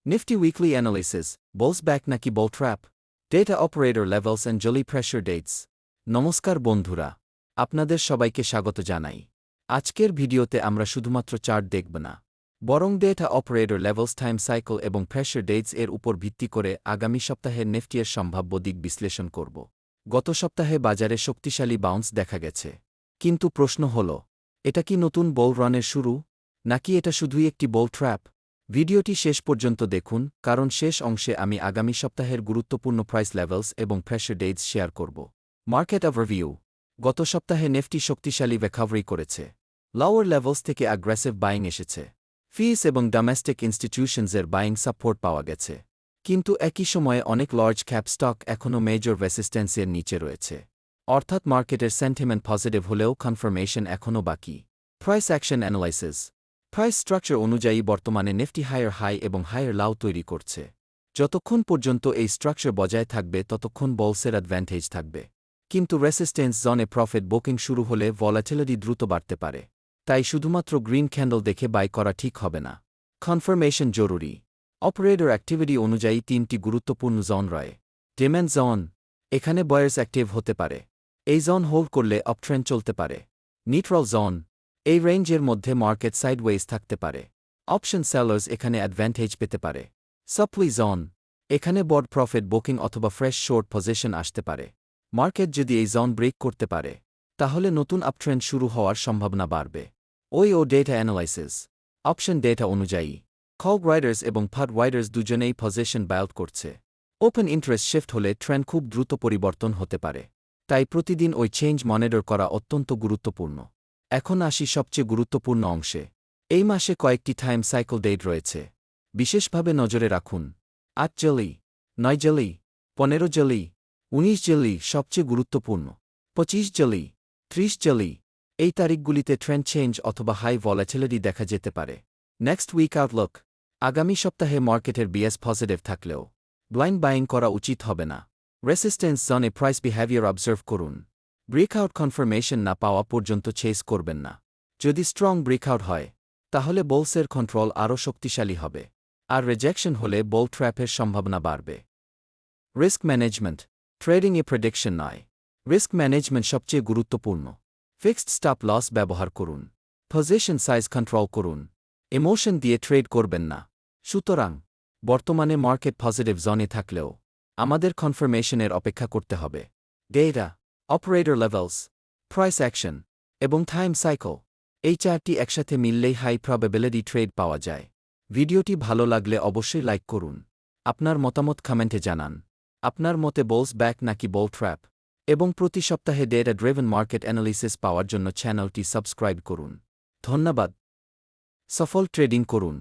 Nifty weekly analysis, bulls back naki bull trap, data operator levels and jolly pressure dates. নমস্কার বন্ধুরা, আপনাদের সবাইকে স্বাগত জানাই। আজকের ভিডিওতে আমরা শুধুমাত্র চার্ট দেখব না, বরং data operator levels, time cycle এবং প্রেশার ডেটস এর উপর ভিত্তি করে আগামী সপ্তাহের নিফটির সম্ভাব্য দিক বিশ্লেষণ করব। গত সপ্তাহে বাজারে শক্তিশালী বাউন্স দেখা গেছে, কিন্তু প্রশ্ন হল, এটা কি নতুন বুল রানের শুরু, নাকি এটা শুধুই একটি বুল ট্র্যাপ? ভিডিওটি শেষ পর্যন্ত দেখুন, কারণ শেষ অংশে আমি আগামী সপ্তাহের গুরুত্বপূর্ণ প্রাইস লেভেলস এবং প্রেশার ডেটস শেয়ার করব। Market overview. গত সপ্তাহে নিফটি শক্তিশালী রিকভারি করেছে, লোয়ার লেভেলস থেকে অ্যাগ্রেসিভ বাইং এসেছে, ফিস এবং ডোমেস্টিক ইনস্টিটিউশনসের বাইং সাপোর্ট পাওয়া গেছে। কিন্তু একই সময়ে অনেক লার্জ ক্যাপ স্টক এখনও মেজর রেসিস্ট্যান্সের নিচে রয়েছে, অর্থাৎ মার্কেটের সেন্টিমেন্ট পজিটিভ হলেও কনফার্মেশন এখনও বাকি। Price action analysis. Price structure অনুযায়ী বর্তমানে নিফটি হায়ার হাই এবং হায়ার লাউ তৈরি করছে। যতক্ষণ পর্যন্ত এই স্ট্রাকচার বজায় থাকবে ততক্ষণ বলসের অ্যাডভান্টেজ থাকবে, কিন্তু রেসিস্টেন্স জোনে প্রফিট বুকিং শুরু হলে ভলাটিলিটি দ্রুত বাড়তে পারে। তাই শুধুমাত্র গ্রিন ক্যান্ডেল দেখে বাই করা ঠিক হবে না, কনফার্মেশন জরুরি। অপারেটর অ্যাক্টিভিটি অনুযায়ী তিনটি গুরুত্বপূর্ণ জোন রয়ে। ডিম্যান্ড জোন, এখানে বায়ার্স অ্যাক্টিভ হতে পারে, এই জোন হোল্ড করলে আপট্রেন্ড চলতে পারে। নিউট্রাল জোন, এই রেঞ্জের মধ্যে মার্কেট সাইডওয়েজ থাকতে পারে, অপশন সেলার্স এখানে অ্যাডভান্টেজ পেতে পারে। সাপ্লি জোন, এখানে বড় প্রফিট বুকিং অথবা ফ্রেশ শর্ট পজিশন আসতে পারে। মার্কেট যদি এই জোন ব্রেক করতে পারে, তাহলে নতুন আপট্রেন্ড শুরু হওয়ার সম্ভাবনা বাড়বে। ও ডেটা অ্যানালাইসিস। অপশন ডেটা অনুযায়ী কল রাইডার্স এবং ফাড রাইডার্স দুজনেই পজিশন বিল্ড করছে। ওপেন ইন্টারেস্ট শিফট হলে ট্রেন্ড খুব দ্রুত পরিবর্তন হতে পারে, তাই প্রতিদিন ওই চেঞ্জ মনিটর করা অত্যন্ত গুরুত্বপূর্ণ। এখন আসি সবচেয়ে গুরুত্বপূর্ণ অংশে। এই মাসে কয়েকটি টাইম সাইকেল ডেট রয়েছে, বিশেষভাবে নজরে রাখুন। ৮ জুলাই, ৯ জুলাই, ১৫ জুলাই, ১৯ জুলাই সবচেয়ে গুরুত্বপূর্ণ, ২৫ জুলাই, ৩০ জুলাই। এই তারিখগুলিতে ট্রেন্ড চেঞ্জ অথবা হাই ভলাটিলিটি দেখা যেতে পারে। Next week outlook. আগামী সপ্তাহে মার্কেটের বিএস পজিটিভ থাকলেও ব্লাইন্ড বাইং করা উচিত হবে না। রেসিস্টেন্স জোনে প্রাইস বিহেভিয়ার অবজার্ভ করুন। ব্রেকআউট কনফার্মেশন না পাওয়া পর্যন্ত চেস করবেন না। যদি স্ট্রং ব্রেকআউট হয়, তাহলে বুলসের কন্ট্রোল আরও শক্তিশালী হবে, আর রিজেকশন হলে বুল ট্র্যাপের সম্ভাবনা বাড়বে। Risk management. ট্রেডিংয়ে প্রেডিকশন নয়, রিস্ক ম্যানেজমেন্ট সবচেয়ে গুরুত্বপূর্ণ। ফিক্সড স্টপ লস ব্যবহার করুন, পজিশন সাইজ কন্ট্রোল করুন, ইমোশন দিয়ে ট্রেড করবেন না। সুতরাং বর্তমানে মার্কেট পজিটিভ জোনে থাকলেও আমাদের কনফার্মেশনের অপেক্ষা করতে হবে। Data, operator levels, price action এবং টাইম সাইকেল, এই চারটি একসাথে মিললেই হাই প্রবাবিলিটি ট্রেড পাওয়া যায়। ভিডিওটি ভালো লাগলে অবশ্যই লাইক করুন, আপনার মতামত কমেন্টে জানান। আপনার মতে বুলস ব্যাক নাকি বুল ট্র্যাপ, এবং প্রতি সপ্তাহে ডেটা ড্রিভেন মার্কেট অ্যানালিসিস পাওয়ার জন্য চ্যানেলটি সাবস্ক্রাইব করুন। ধন্যবাদ। সফল ট্রেডিং করুন।